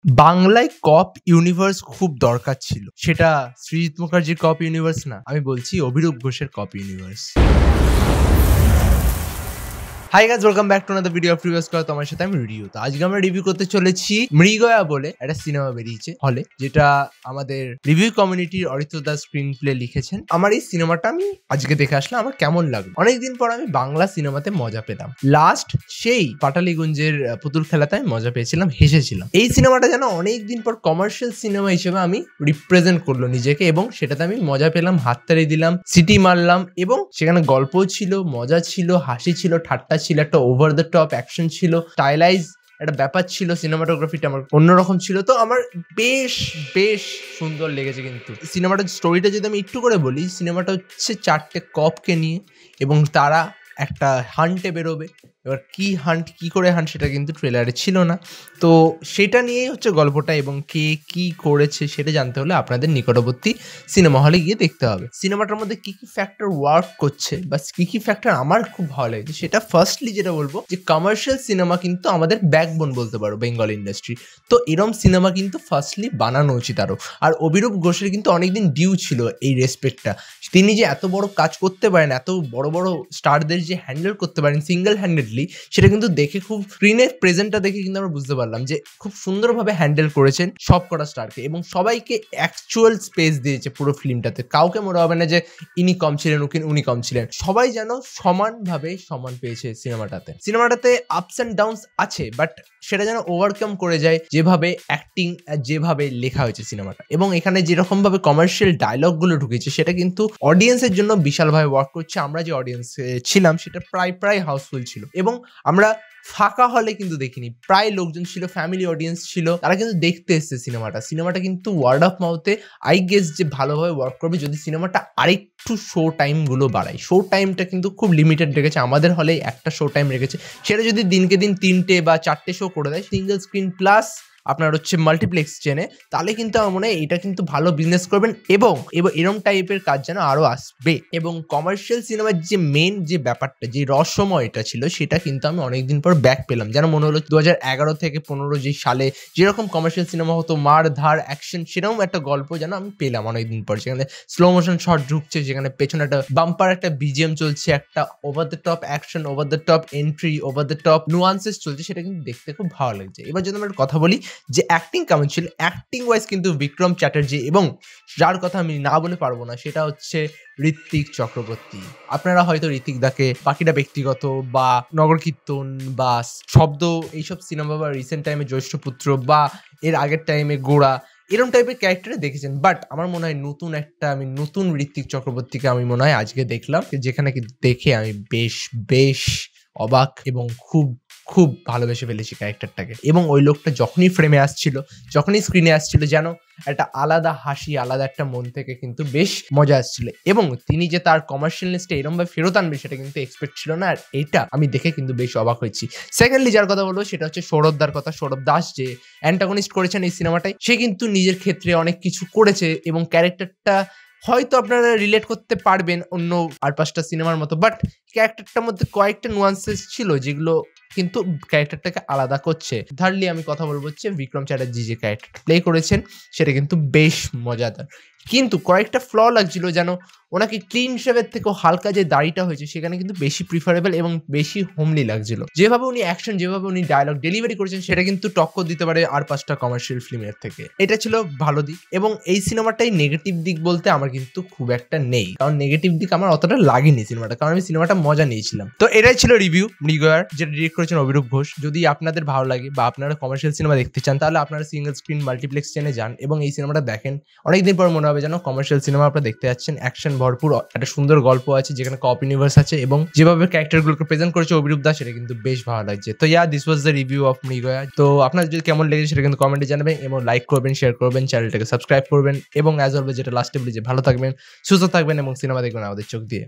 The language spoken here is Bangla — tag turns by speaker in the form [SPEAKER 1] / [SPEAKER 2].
[SPEAKER 1] বাংলায় কপ ইউনিভার্স খুব দরকার ছিল। সেটা সৃজিত মুখার্জির কপ ইউনিভার্স না, আমি বলছি অভিরূপ ঘোষের cop universe. Hi guys, welcome back to another video of reviews করা তোমার সাথে আমি রিভিউ। তো আজকে আমরা রিভিউ করতে চলেছি মৃগয়া বলে একটা সিনেমা বেরিয়েছে হলে, যেটা আমাদের রিভিউ কমিউনিটির অরিত্র দাস স্ক্রিন প্লে লিখেছেন। আমার এই সিনেমাটা আমি আজকে দেখে আসলাম, আমার কেমন লাগলো। অনেকদিন পর আমি বাংলা সিনেমাতে মজা পেলাম। লাস্ট সেই পাটালিগঞ্জের পুতুল খেলাতে আমি মজা পেয়েছিলাম, হেসেছিলাম। এই সিনেমাটা যেন অনেকদিন পর কমার্শিয়াল সিনেমা হিসেবে আমি রিপ্রেজেন্ট করলো নিজেকে, এবং সেটাতে আমি মজা পেলাম, হাততালি দিলাম, সিটি মারলাম, এবং সেখানে গল্পও ছিল, মজা ছিল, হাসি ছিল, ঠাট্টা ছিল, একটা ওভার দ্য টপ অ্যাকশন ছিল, স্টাইলাইজ একটা ব্যাপার ছিল, সিনেমাটোগ্রাফিটা আমার অন্যরকম ছিল। তো আমার বেশ বেশ সুন্দর লেগেছে। কিন্তু সিনেমাটার স্টোরিটা যদি আমি একটু করে বলি, সিনেমাটা হচ্ছে 4টে কপকে নিয়ে, এবং তারা একটা হান্টে বেরোবে। এবার কি হান্ট, কি করে হান্ট, সেটা কিন্তু ট্রেলারে ছিল না। তো সেটা নিয়েই হচ্ছে গল্পটা, এবং কে কি করেছে সেটা জানতে হলে আপনাদের নিকটবর্তী সিনেমা হলে গিয়ে দেখতে হবে। সিনেমাটার মধ্যে কি কি ফ্যাক্টর ওয়ার্ক করছে বা কি কি ফ্যাক্টর আমার খুব ভালো লেগেছে, সেটা ফার্স্টলি যেটা বলবো যে কমার্শিয়াল সিনেমা কিন্তু আমাদের ব্যাকবোন বলতে পারো বেঙ্গল ইন্ডাস্ট্রি। তো এরম সিনেমা কিন্তু ফার্স্টলি বানানো উচিত আরও। আর অভিরূপ ঘোষের কিন্তু অনেকদিন ডিউ ছিল এই রেসপেক্টটা। তিনি যে এত বড় কাজ করতে পারেন, এত বড় বড় স্টারদের যে হ্যান্ডেল করতে পারেন সিঙ্গেল হ্যান্ডেডলি, সেটা কিন্তু দেখে খুব স্ক্রিনের প্রেজেন্টটা দেখে কিন্তু আমরা বুঝতে পারলাম যে খুব সুন্দরভাবে হ্যান্ডেল করেছেন সব কটা স্টারকে, এবং সবাইকে অ্যাকচুয়াল স্পেস দিয়েছে পুরো ফিল্মটাতে। কাউকে মনে হবে না যে ইনি কম ছিলেন, উনি কম ছিলেন, সবাই যেন সমানভাবে সমান পেয়েছে সিনেমাটাতে। সিনেমাটাতে আপস অ্যান্ড ডাউনস আছে, বাট সেটা যেন ওভারকাম করে যায় যেভাবে অ্যাক্টিং, যেভাবে লেখা হয়েছে সিনেমাটা, এবং এখানে যেরকম ভাবে কমার্শিয়াল ডায়লগগুলো ঢুকেছে সেটা কিন্তু অডিয়েন্সের জন্য বিশালভাবে ওয়ার্ক করছে। আমরা যে অডিয়েন্স ছিলাম সেটা প্রায় হাউসফুল ছিল, এবং আমরা ফাঁকা হলে কিন্তু দেখিনি, প্রায় লোকজন ছিল, ফ্যামিলি অডিয়েন্স ছিল, তারা কিন্তু দেখতে এসছে সিনেমাটা কিন্তু ওয়ার্ড অফ মাউথে আই গেস যে ভালোভাবে ওয়ার্ক করবে যদি সিনেমাটা আরেকটু শো টাইমগুলো বাড়ায়। শো টাইমটা কিন্তু খুব লিমিটেড রেখেছে, আমাদের হলে একটা শো টাইম রেখেছে, সেটা যদি দিনকে দিন 3টে বা 4টে শো করে দেয়, সিঙ্গেল স্ক্রিন প্লাস আপনার হচ্ছে মাল্টিপ্লেক্স চেনে, তাহলে কিন্তু আমার মনে হয় এটা কিন্তু ভালো বিজনেস করবেন, এবং এরম টাইপের কাজ যেন আরও আসবে। এবং কমার্শিয়াল সিনেমার যে মেন যে ব্যাপারটা, যে রহস্যময়টা ছিল, সেটা কিন্তু আমি অনেকদিন পর ব্যাক পেলাম। যেন মনে হলো 2011 থেকে 15 যে সালে যেরকম কমার্শিয়াল সিনেমা হতো, মার ধার অ্যাকশন, সেরকম একটা গল্প যেন আমি পেলাম অনেকদিন পর। সেখানে স্লো মোশন শট ঢুকছে, সেখানে পেছনে একটা বাম্পার একটা বিজিএম চলছে, একটা over the top action, over the top entry, over the top nuances চলছে, সেটা কিন্তু দেখতে খুব ভালো লাগছে। এবার যদি আমরা কথা বলি যে অ্যাক্টিং কেমন ছিল, অ্যাক্টিং ওয়াইজ কিন্তু বিক্রম চ্যাটার্জি, এবং যার কথা আমি না বলে পারবো না, সেটা হচ্ছে ঋত্বিক চক্রবর্তী। আপনারা হয়তো ঋত্বিক দাকে পাখিটা ব্যক্তিগত বা নগর কীর্তন বা শব্দ এইসব সিনেমা বা রিসেন্ট টাইমে জ্যৈষ্ঠপুত্র বা এর আগের টাইমে গোড়া এরকম টাইপের ক্যারেক্টারে দেখেছেন। বাট আমার মনে হয় নতুন ঋত্বিক চক্রবর্তীকে আমি মনে হয় আজকে দেখলাম, যেখানে কিন্তু দেখে আমি বেশ অবাক এবং খুব ভালোবেসে ফেলেছি ক্যারেক্টারটাকে। এবং ওই লোকটা যখনই ফ্রেমে আসছিল, যখনই স্ক্রিনে আসছিল, যেন একটা আলাদা হাসি, আলাদা একটা মন থেকে কিন্তু বেশ মজা আসছিল। এবং তিনি যে তার কমার্শিয়ালনেসটা এরমভাবে ফেরত আনবে সেটা কিন্তু এক্সপেক্ট ছিল না, আর এইটা আমি দেখে কিন্তু বেশ অবাক হয়েছি। সেকেন্ডলি যার কথা বলবো সেটা হচ্ছে সৌরভদার কথা। সৌরভ দাস যে অ্যান্টাগনিস্ট করেছেন এই সিনেমাটায়, সে কিন্তু নিজের ক্ষেত্রে অনেক কিছু করেছে, এবং ক্যারেক্টারটা হয়তো আপনারা রিলেট করতে পারবেন অন্য আর 5টা সিনেমার মতো, বাট ক্যারেক্টারটার মধ্যে কয়েকটা নুয়ান্সেস ছিল যেগুলো কিন্তু ক্যারেক্টারটাকে আলাদা করছে। থার্ডলি আমি কথা বলবো হচ্ছে বিক্রম চ্যাটার্জি যে ক্যারেক্টার প্লে করেছেন সেটা কিন্তু বেশ মজাদার, কিন্তু কয়েকটা ফ্ল লাগছিল, যেন ওনাকে ক্লিন শেভের থেকেও হালকা যে দাড়িটা হয়েছে সেখানে কিন্তু বেশি প্রিফারেবল এবং বেশি হোমলি লাগছিল। যেভাবে উনি অ্যাকশন, যেভাবে উনি ডায়লগ ডেলিভারি করেছেন, সেটা কিন্তু টক্কর দিতে পারে আর 5টা কমার্শিয়াল ফিল্মের থেকে। এটা ছিল ভালো দিক, এবং এই সিনেমাটাই নেগেটিভ দিক বলতে আমার কিন্তু খুব একটা নেই, কারণ নেগেটিভ দিক আমার অতটা লাগেনি সিনেমাটা, কারণ আমি সিনেমাটা মজা নিয়েছিলাম। তো এটাই ছিল রিভিউ মৃগয়ার, যেটা ডিরেক্ট করেছেন অভিরূপ ঘোষ। যদি আপনাদের ভালো লাগে বা আপনারা কমার্শিয়াল সিনেমা দেখতে চান, তাহলে আপনারা সিঙ্গেল স্ক্রিন মাল্টিপ্লেক্স চেনে যান এবং এই সিনেমাটা দেখেন। অনেকদিন পর মনে হবে যেন কমার্শিয়াল সিনেমা আপনারা দেখতে যাচ্ছেন। অ্যাকশন ভরপুর, একটা সুন্দর গল্প আছে, যেখানে কপ ইউনিভার্স আছে, এবং যেভাবে ক্যারেক্টারগুলোকে প্রেজেন্ট করেছে অভিরূপ দাস, সেটা কিন্তু বেশ ভালো লাগছে। তো this was the review of Mrigaya. তো আপনার যদি কেমন লেগেছে সেটা কিন্তু কমেন্টে জানাবেন, এবং লাইক করবেন, শেয়ার করবেন, চ্যানেলটাকে সাবস্ক্রাইব করবেন, এবং অ্যাজ অলওয়েজ যেটা লাস্টে বলি যে ভালো থাকবেন, সুস্থ থাকবেন, এবং সিনেমা দেখবেন আমাদের চোখ দিয়ে।